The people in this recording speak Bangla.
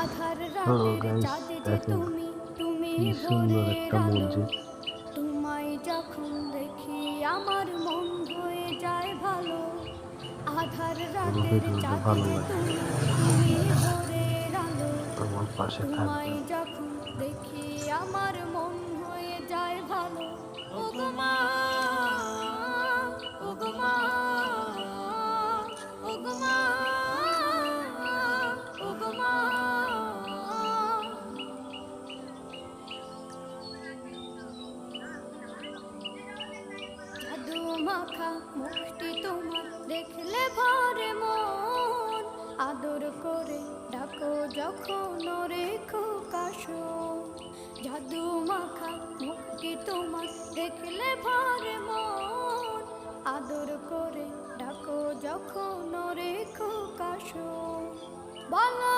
আধার হ্যালো রাতের গাইস, চাঁদে যে দেখেন তুমি কি সুন্দর ভোরের একটা আলো। মসজিদ। তোমায় যখন দেখি আমার মন হয়ে যায় ভালো। আধার পুরো রাতের ভিডিওটা চাঁদে ভালো যে লাগবে। তুমি ভোরের আলো। আমার পাশে তোমায় থাকবেন। যখন দেখি আমার মন হয়ে যায় ভালো। ওগো মা, ওগো মা, ওগো মা, ওগো মা। জাদু মাখা মুখটি তোমার দেখলে ভরে মন। আদর করে ডাকো যখন রেখো কাশন। জাদু মাখা মুখটি তোমার দেখলে ভরে মন। আদর করে ডাকো যখন রেখো কাশন। বলো